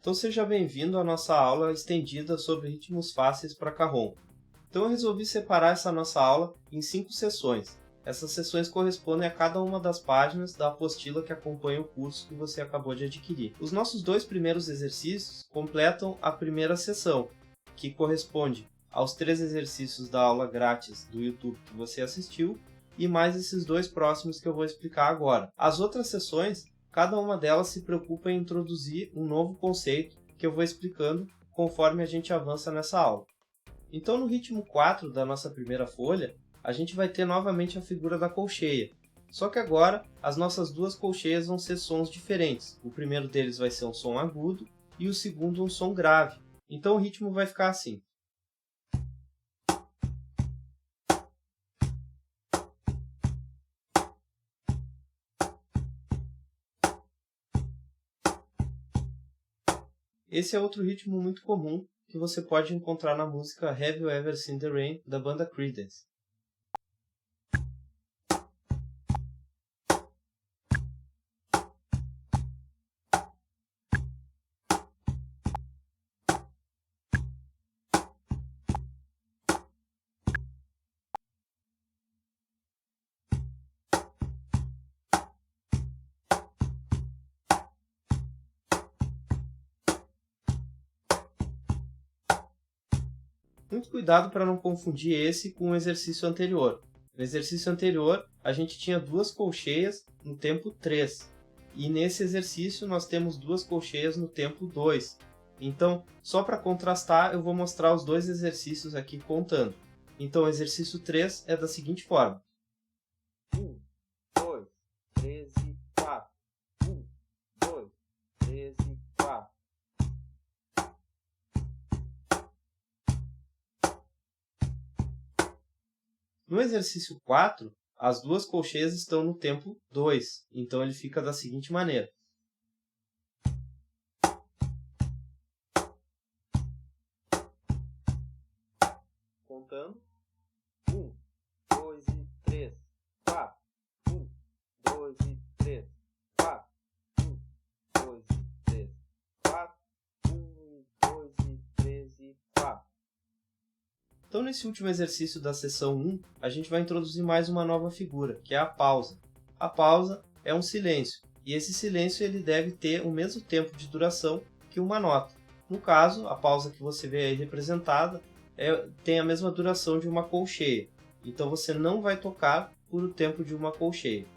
Então seja bem-vindo à nossa aula estendida sobre ritmos fáceis para Cajon. Então eu resolvi separar essa nossa aula em 5 sessões. Essas sessões correspondem a cada uma das páginas da apostila que acompanha o curso que você acabou de adquirir. Os nossos 2 primeiros exercícios completam a primeira sessão, que corresponde aos 3 exercícios da aula grátis do YouTube que você assistiu e mais esses 2 próximos que eu vou explicar agora. As outras sessões, cada uma delas se preocupa em introduzir um novo conceito que eu vou explicando conforme a gente avança nessa aula. Então, no ritmo 4 da nossa primeira folha, a gente vai ter novamente a figura da colcheia. Só que agora, as nossas 2 colcheias vão ser sons diferentes. O primeiro deles vai ser um som agudo e o segundo um som grave. Então, o ritmo vai ficar assim. Esse é outro ritmo muito comum que você pode encontrar na música Have You Ever Seen the Rain, da banda Creedence. Muito cuidado para não confundir esse com o exercício anterior. No exercício anterior, a gente tinha 2 colcheias no tempo 3. E nesse exercício, nós temos 2 colcheias no tempo 2. Então, só para contrastar, eu vou mostrar os 2 exercícios aqui contando. Então, o exercício 3 é da seguinte forma. 1, 2, 3 e 4. 1, 2, 3 e 4. No exercício 4, as 2 colcheias estão no tempo 2, então ele fica da seguinte maneira. Contando. 1, 2 e 3, 4. 1, 2 e 3, 4. 1, 2 e 3, 4. 1, 2 e 3 e 4. Então, nesse último exercício da sessão 1, a gente vai introduzir mais uma nova figura, que é a pausa. A pausa é um silêncio, e esse silêncio ele deve ter o mesmo tempo de duração que uma nota. No caso, a pausa que você vê aí representada tem a mesma duração de uma colcheia, então você não vai tocar por o tempo de uma colcheia.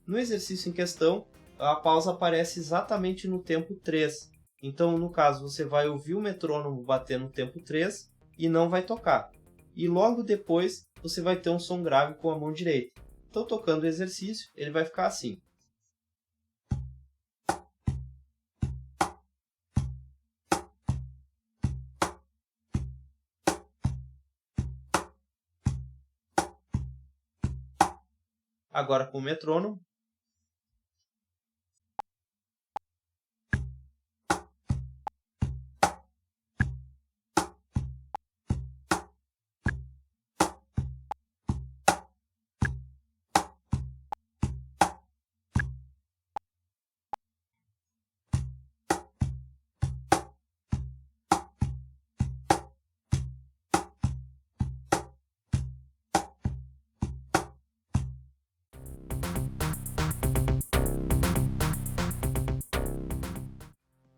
No exercício em questão, a pausa aparece exatamente no tempo 3, então no caso você vai ouvir o metrônomo bater no tempo 3 e não vai tocar. E logo depois você vai ter um som grave com a mão direita. Então, tocando o exercício, ele vai ficar assim. Agora com o metrônomo.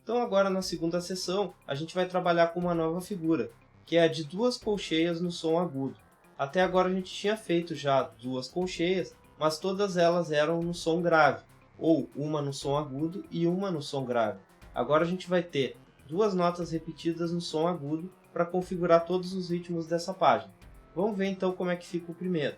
Então agora na segunda sessão, a gente vai trabalhar com uma nova figura, que é a de 2 colcheias no som agudo. Até agora a gente tinha feito já 2 colcheias, mas todas elas eram no som grave, ou uma no som agudo e uma no som grave. Agora a gente vai ter 2 notas repetidas no som agudo para configurar todos os ritmos dessa página. Vamos ver então como é que fica o primeiro.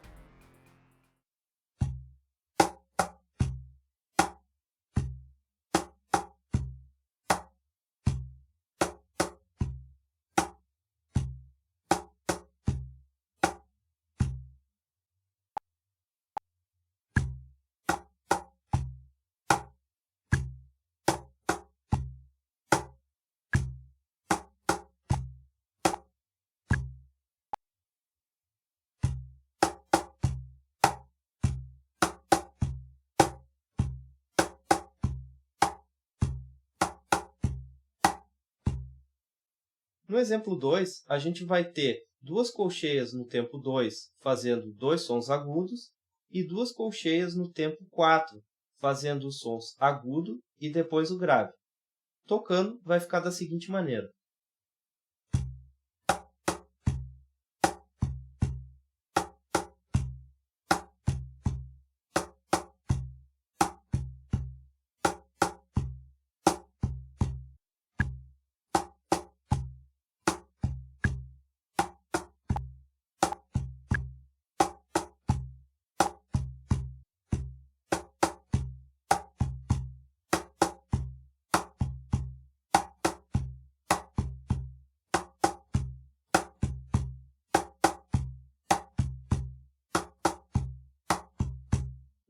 No exemplo 2, a gente vai ter duas colcheias no tempo 2 fazendo dois sons agudos e duas colcheias no tempo 4 fazendo os sons agudo e depois o grave. Tocando, vai ficar da seguinte maneira.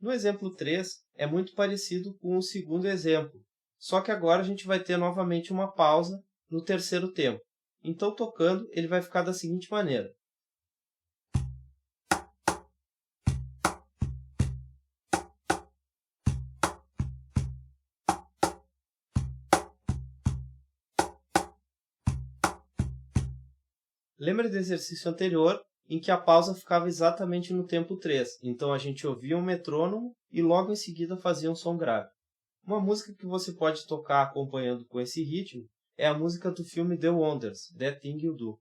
No exemplo 3, é muito parecido com o segundo exemplo, só que agora a gente vai ter novamente uma pausa no terceiro tempo. Então, tocando, ele vai ficar da seguinte maneira. Lembra do exercício anterior, em que a pausa ficava exatamente no tempo 3, então a gente ouvia um metrônomo e logo em seguida fazia um som grave. Uma música que você pode tocar acompanhando com esse ritmo é a música do filme The Wonders, That Thing You Do.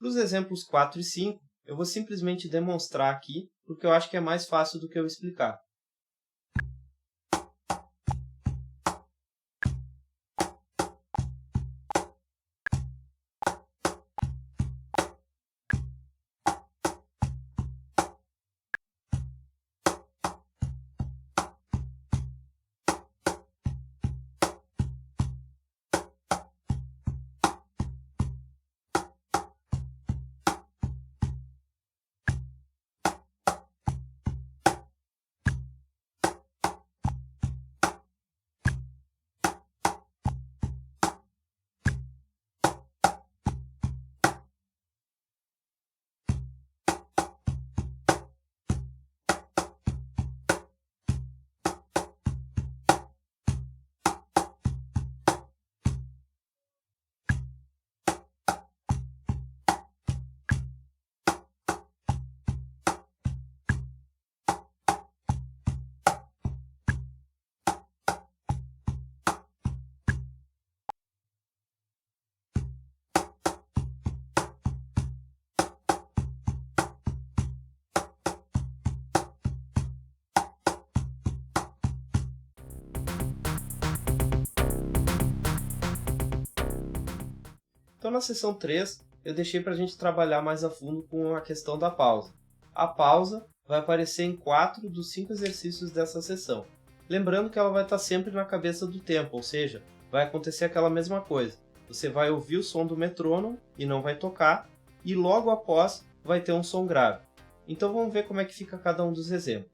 Para os exemplos 4 e 5, eu vou simplesmente demonstrar aqui, porque eu acho que é mais fácil do que eu explicar. Então, na seção 3, eu deixei para a gente trabalhar mais a fundo com a questão da pausa. A pausa vai aparecer em 4 dos 5 exercícios dessa seção. Lembrando que ela vai estar sempre na cabeça do tempo, ou seja, vai acontecer aquela mesma coisa. Você vai ouvir o som do metrônomo e não vai tocar, e logo após vai ter um som grave. Então vamos ver como é que fica cada um dos exemplos.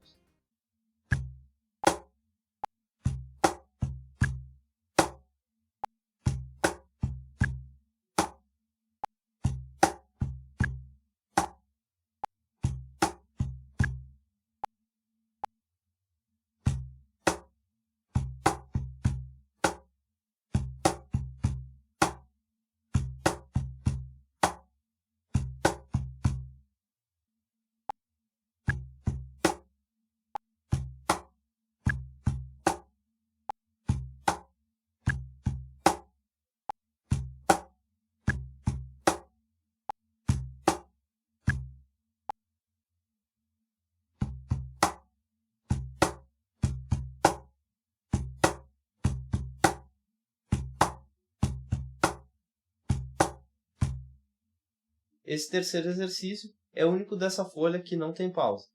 Esse terceiro exercício é o único dessa folha que não tem pausa.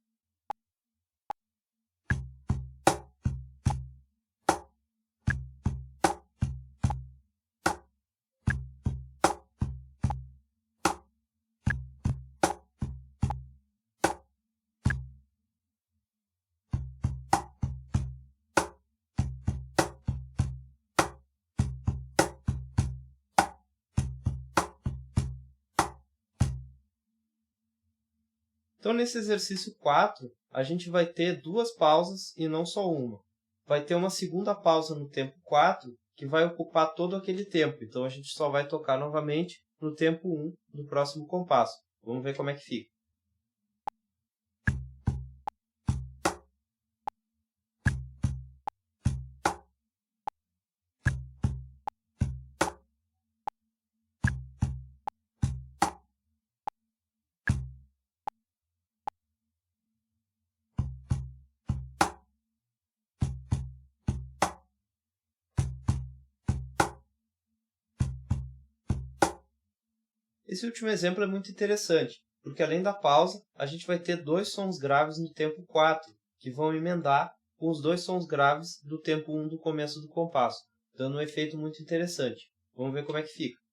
Então, nesse exercício 4, a gente vai ter duas pausas e não só uma. Vai ter uma segunda pausa no tempo 4, que vai ocupar todo aquele tempo. Então, a gente só vai tocar novamente no tempo 1 do próximo compasso. Vamos ver como é que fica. Esse último exemplo é muito interessante, porque além da pausa, a gente vai ter dois sons graves no tempo 4, que vão emendar com os dois sons graves do tempo 1 do começo do compasso, dando um efeito muito interessante. Vamos ver como é que fica.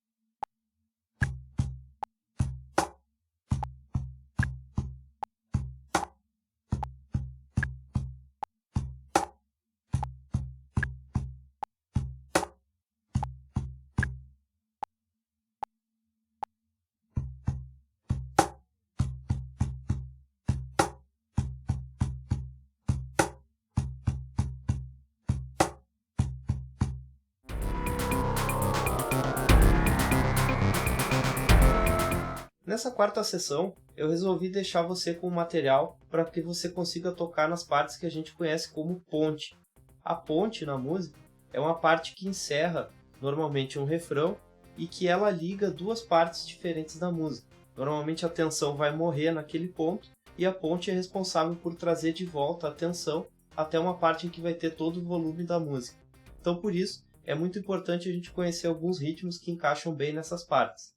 Nessa quarta sessão, eu resolvi deixar você com o material para que você consiga tocar nas partes que a gente conhece como ponte. A ponte na música é uma parte que encerra normalmente um refrão e que ela liga duas partes diferentes da música. Normalmente a tensão vai morrer naquele ponto e a ponte é responsável por trazer de volta a tensão até uma parte em que vai ter todo o volume da música. Então por isso é muito importante a gente conhecer alguns ritmos que encaixam bem nessas partes.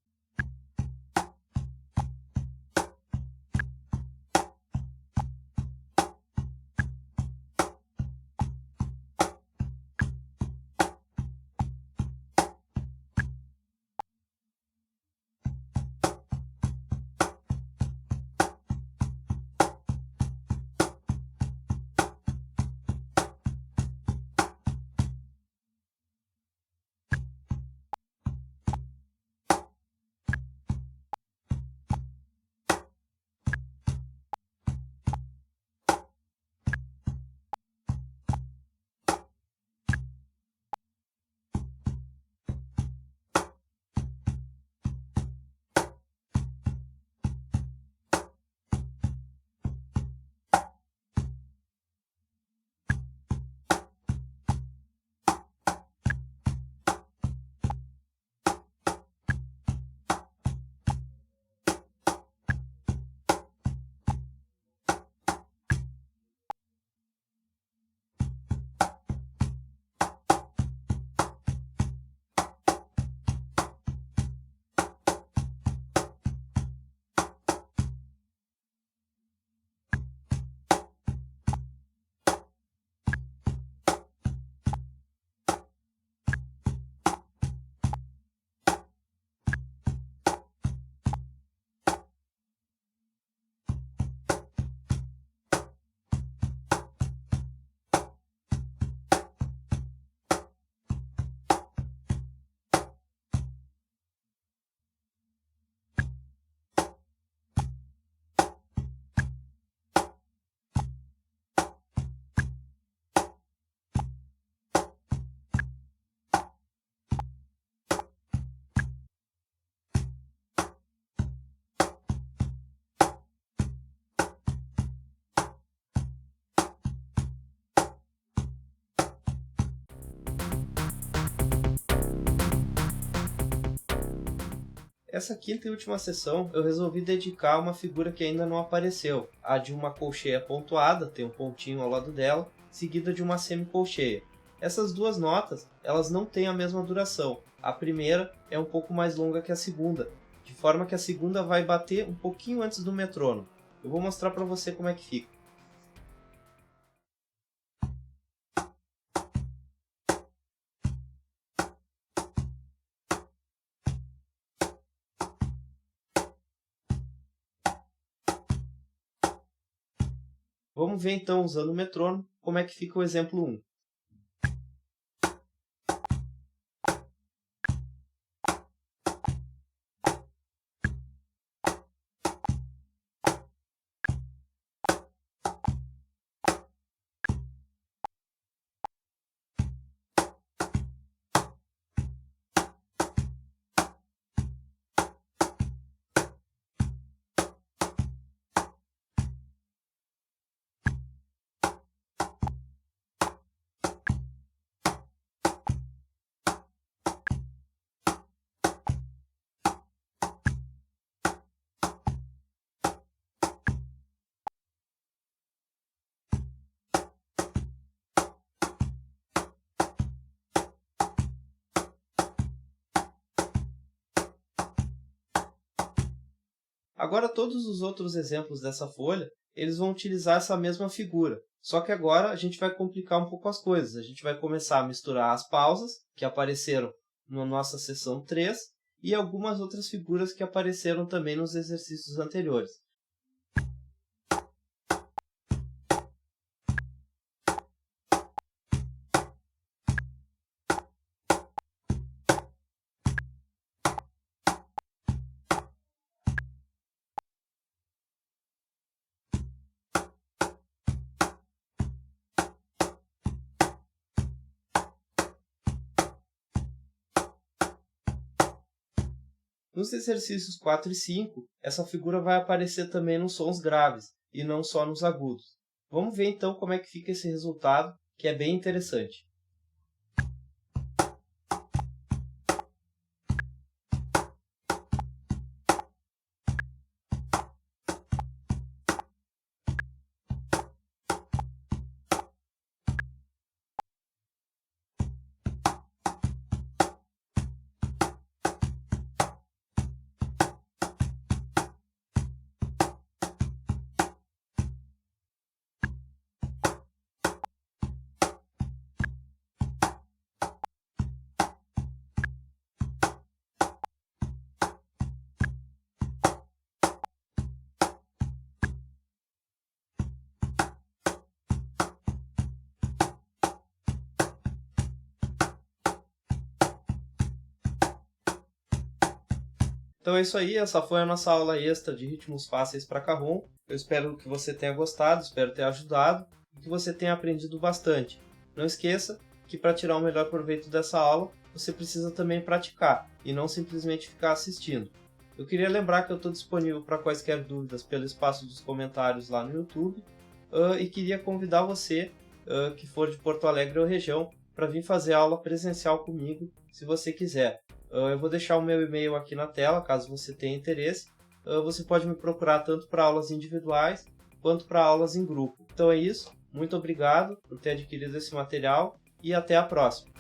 Essa quinta e última sessão eu resolvi dedicar a uma figura que ainda não apareceu, a de uma colcheia pontuada, tem um pontinho ao lado dela, seguida de uma semicolcheia. Essas duas notas, elas não têm a mesma duração. A primeira é um pouco mais longa que a segunda, de forma que a segunda vai bater um pouquinho antes do metrônomo. Eu vou mostrar para você como é que fica. Vamos ver então, usando o metrônomo, como é que fica o exemplo 1. Agora todos os outros exemplos dessa folha, eles vão utilizar essa mesma figura. Só que agora a gente vai complicar um pouco as coisas. A gente vai começar a misturar as pausas, que apareceram na nossa seção 3, e algumas outras figuras que apareceram também nos exercícios anteriores. Nos exercícios 4 e 5, essa figura vai aparecer também nos sons graves, e não só nos agudos. Vamos ver então como é que fica esse resultado, que é bem interessante. Então é isso aí, essa foi a nossa aula extra de ritmos fáceis para Cajon. Eu espero que você tenha gostado, espero ter ajudado e que você tenha aprendido bastante. Não esqueça que para tirar o melhor proveito dessa aula, você precisa também praticar e não simplesmente ficar assistindo. Eu queria lembrar que eu estou disponível para quaisquer dúvidas pelo espaço dos comentários lá no YouTube e queria convidar você, que for de Porto Alegre ou região, para vir fazer aula presencial comigo, se você quiser. Eu vou deixar o meu e-mail aqui na tela, caso você tenha interesse. Você pode me procurar tanto para aulas individuais, quanto para aulas em grupo. Então é isso, muito obrigado por ter adquirido esse material e até a próxima!